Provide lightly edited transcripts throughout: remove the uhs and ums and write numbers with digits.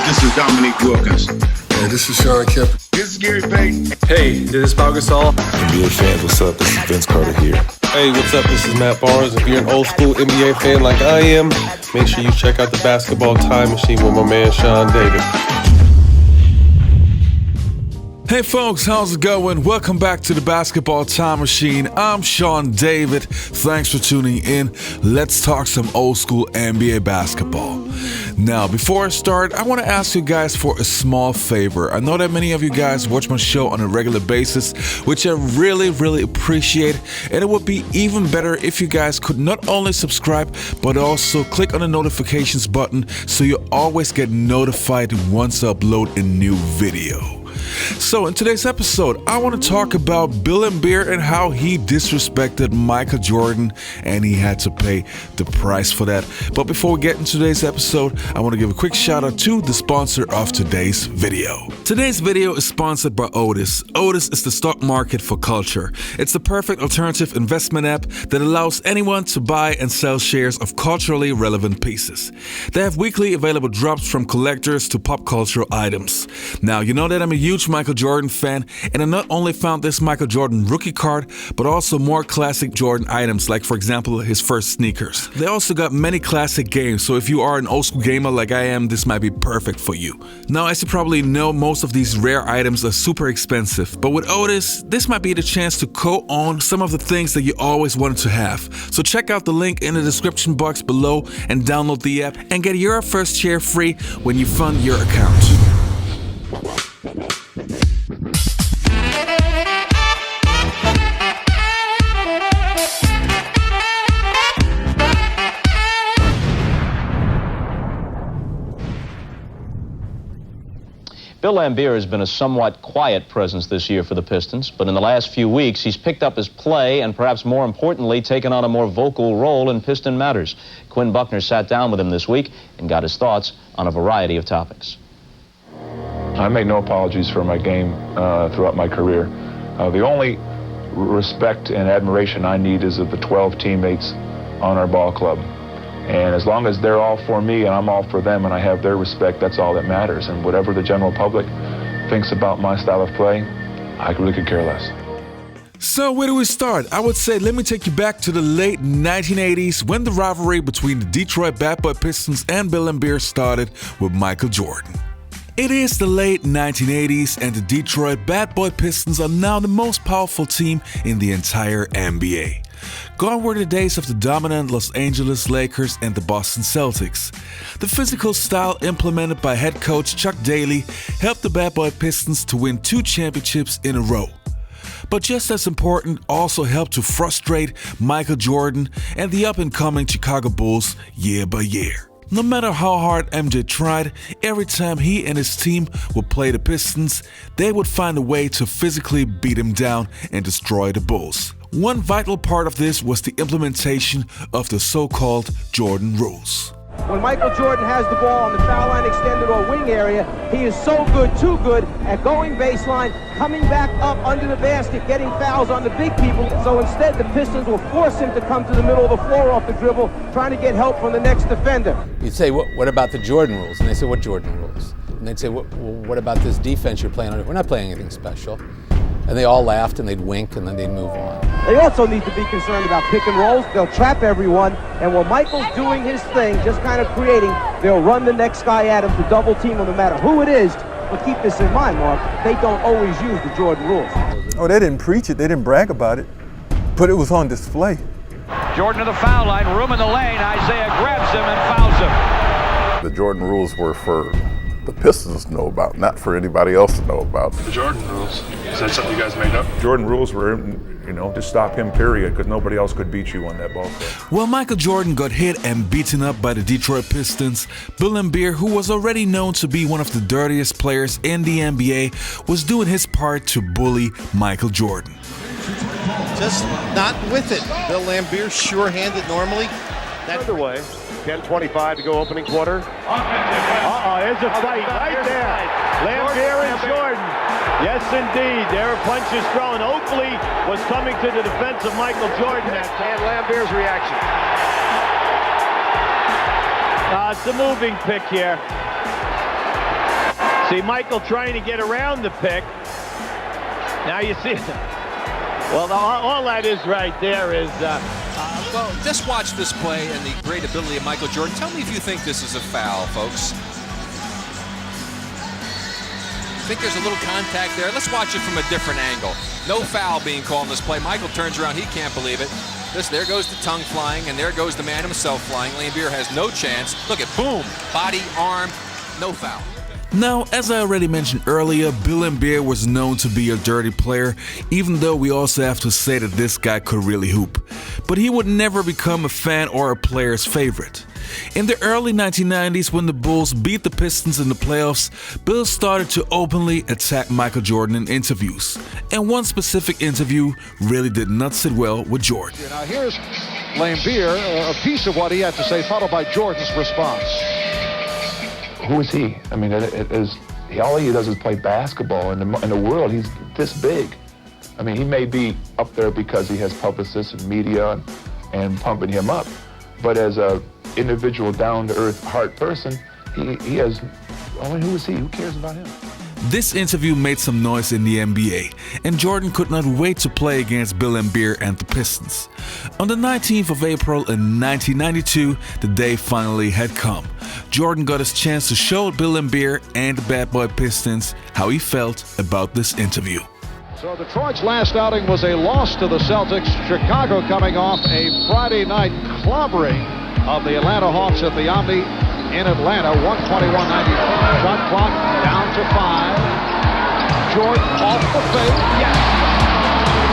This is Dominique Wilkins. Hey, this is Sean Kemp. This is Gary Payton. Hey, this is Pau Gasol. NBA fans, what's up? This is Vince Carter here. Hey, what's up? This is Matt Barnes. If you're an old school NBA fan like I am, make sure you check out the Basketball Time Machine with my man Sean David. Hey folks, how's it going? Welcome back to the Basketball Time Machine. I'm Sean David. Thanks for tuning in. Let's talk some old school NBA basketball. Now, before I start, I want to ask you guys for a small favor. I know that many of you guys watch my show on a regular basis, which I really appreciate. And it would be even better if you guys could not only subscribe, but also click on the notifications button so you always get notified once I upload a new video. So in today's episode, I want to talk about Laimbeer and how he disrespected Michael Jordan, and he had to pay the price for that. But before we get into today's episode, I want to give a quick shout out to the sponsor of today's video. Today's video is sponsored by Otis. Otis is the stock market for culture. It's the perfect alternative investment app that allows anyone to buy and sell shares of culturally relevant pieces. They have weekly available drops from collectors to pop cultural items. Now, you know that I'm a huge Michael Jordan fan, and I not only found this Michael Jordan rookie card, but also more classic Jordan items, like for example his first sneakers. They also got many classic games, so if you are an old school gamer like I am, this might be perfect for you. Now, as you probably know, most of these rare items are super expensive, but with Otis, this might be the chance to co-own some of the things that you always wanted to have. So check out the link in the description box below and download the app and get your first share free when you fund your account. Bill Laimbeer has been a somewhat quiet presence this year for the Pistons, but in the last few weeks, he's picked up his play and perhaps more importantly, taken on a more vocal role in Piston matters. Quinn Buckner sat down with him this week and got his thoughts on a variety of topics. I make no apologies for my game throughout my career. The only respect and admiration I need is of the 12 teammates on our ball club. And as long as they're all for me and I'm all for them and I have their respect, that's all that matters. And whatever the general public thinks about my style of play, I really could care less. So where do we start? I would say let me take you back to the late 1980s when the rivalry between the Detroit Bad Boy Pistons and Bill Laimbeer started with Michael Jordan. It is the late 1980s and the Detroit Bad Boy Pistons are now the most powerful team in the entire NBA. Gone were the days of the dominant Los Angeles Lakers and the Boston Celtics. The physical style implemented by head coach Chuck Daly helped the Bad Boy Pistons to win 2 championships in a row. But just as important, also helped to frustrate Michael Jordan and the up-and-coming Chicago Bulls year by year. No matter how hard MJ tried, every time he and his team would play the Pistons, they would find a way to physically beat him down and destroy the Bulls. One vital part of this was the implementation of the so-called Jordan rules. When Michael Jordan has the ball on the foul line extended or wing area, he is so good, too good at going baseline, coming back up under the basket, getting fouls on the big people. So instead, the Pistons will force him to come to the middle of the floor off the dribble, trying to get help from the next defender. You'd say, what about the Jordan rules? And they say, what Jordan rules? And they'd say, what about this defense you're playing on? We're not playing anything special. And they all laughed and they'd wink and then they'd move on. They also need to be concerned about pick and rolls. They'll trap everyone, and while Michael's doing his thing, just kind of creating, they'll run the next guy at him to double team him no matter who it is. But keep this in mind, Mark, they don't always use the Jordan rules. Oh, they didn't preach it, they didn't brag about it, but it was on display. Jordan to the foul line, room in the lane, Isaiah grabs him and fouls him. The Jordan rules were for the Pistons to know about, not for anybody else to know about. The Jordan rules, is that something you guys made up? Jordan rules were, to stop him, period, because nobody else could beat you on that ball club. While Michael Jordan got hit and beaten up by the Detroit Pistons, Bill Laimbeer, who was already known to be one of the dirtiest players in the NBA, was doing his part to bully Michael Jordan. Just not with it. Bill Laimbeer, sure-handed normally. That other way. 10:25 to go opening quarter. There's a fight right there. Laimbeer and Jordan. Yes, indeed. There are punches thrown. Oakley was coming to the defense of Michael Jordan. And Laimbeer's reaction. It's a moving pick here. See Michael trying to get around the pick. Now you see. Well, all that is right there is. Well, just watch this play and the great ability of Michael Jordan. Tell me if you think this is a foul, folks. Think there's a little contact there? Let's watch it from a different angle. No foul being called in this play. Michael turns around. He can't believe it. There goes the tongue flying, and there goes the man himself flying. Laimbeer has no chance. Look at boom, body, arm, no foul. Now, as I already mentioned earlier, Bill Laimbeer was known to be a dirty player, even though we also have to say that this guy could really hoop. But he would never become a fan or a player's favorite. In the early 1990s, when the Bulls beat the Pistons in the playoffs, Bill started to openly attack Michael Jordan in interviews. And one specific interview really did not sit well with Jordan. Now here's Laimbeer, a piece of what he had to say, followed by Jordan's response. Who is he? I mean, all he does is play basketball. In the world, he's this big. I mean, he may be up there because he has publicists and media and pumping him up. But as a individual, down-to-earth, heart person, he has, I mean, who is he? Who cares about him? This interview made some noise in the NBA, and Jordan could not wait to play against Bill Laimbeer and the Pistons. On the 19th of April in 1992, the day finally had come. Jordan got his chance to show Bill Laimbeer and the Bad Boy Pistons how he felt about this interview. So Detroit's last outing was a loss to the Celtics. Chicago coming off a Friday night clobbering of the Atlanta Hawks at the Omni in Atlanta, 121-95. Shot clock down to 5. Jordan off the fake. Yes.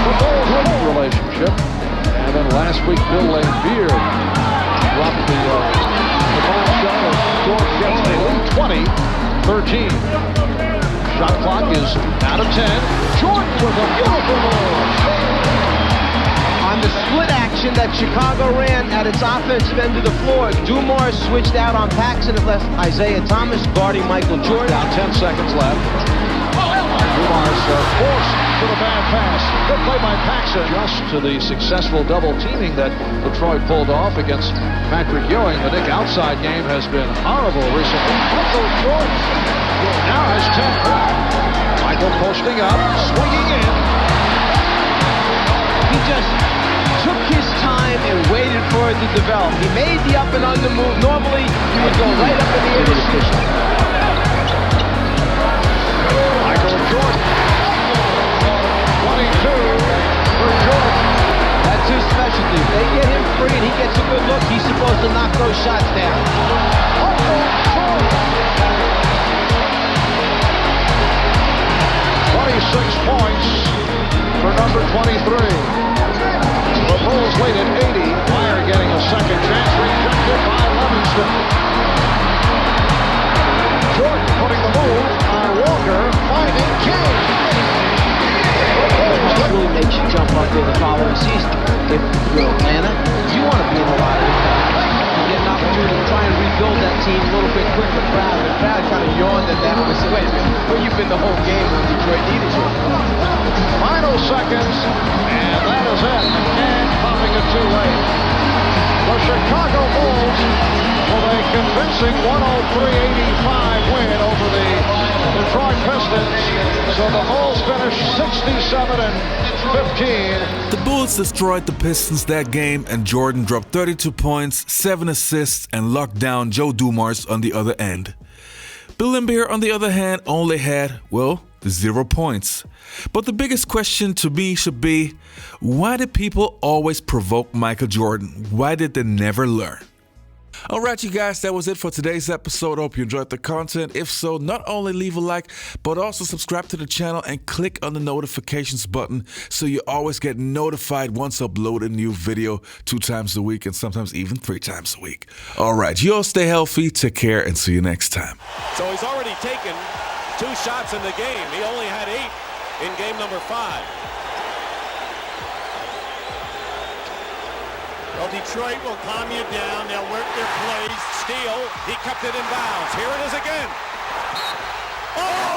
The Bulls-Women relationship. And then last week, Bill Laimbeer dropped the ball shot as Jordan gets the lead, 20-13. Shot clock is out of 10. Jordan with a beautiful move. On the split action that Chicago ran at its offensive end of the floor, Dumars switched out on Paxson and left Isaiah Thomas guarding Michael Jordan. Down 10 seconds left. Dumars forced to the bad pass. Good play by Paxson. Just to the successful double teaming that Detroit pulled off against Patrick Ewing. The Nick outside game has been horrible recently. Michael Jordan now has 10. Michael posting up, swinging in. He just took his time and waited for it to develop. He made the up and under move. Normally, he would go right up in the air to switch. Michael Jordan. 22 for Jordan. That's his specialty. If they get him free and he gets a good look, he's supposed to knock those shots down. Michael Jordan. 26 points for number 23. The Bulls lead at 80. Meyer getting a second chance, rejected by Livingston. Jordan putting the move on Walker, finding King. It really makes you jump up there the following season. If you're Atlanta, you want to be in the lottery. You get an opportunity to try and rebuild that team a little bit quicker. The crowd kind of yawned at that. We said, wait a minute, where you've been the whole game when Detroit needed you. Final seconds, and that is it. And popping it too late. The Chicago Bulls with a convincing 103-85 win over the Detroit Pistons. So the Bulls finish 67-15. The Bulls destroyed the Pistons that game, and Jordan dropped 32 points, 7 assists, and locked down Joe Dumars on the other end. Bill Laimbeer, on the other hand, only had, well, 0 points. But the biggest question to me should be, why did people always provoke Michael Jordan? Why did they never learn? Alright, you guys, that was it for today's episode. Hope you enjoyed the content. If so, not only leave a like, but also subscribe to the channel and click on the notifications button so you always get notified once I upload a new video 2 times a week and sometimes even 3 times a week. Alright, you all stay healthy, take care, and see you next time. So he's already taken 2 shots in the game. He only had 8 in game number 5. Well, Detroit will calm you down. They'll work their plays. Steal. He kept it in bounds. Here it is again. Oh!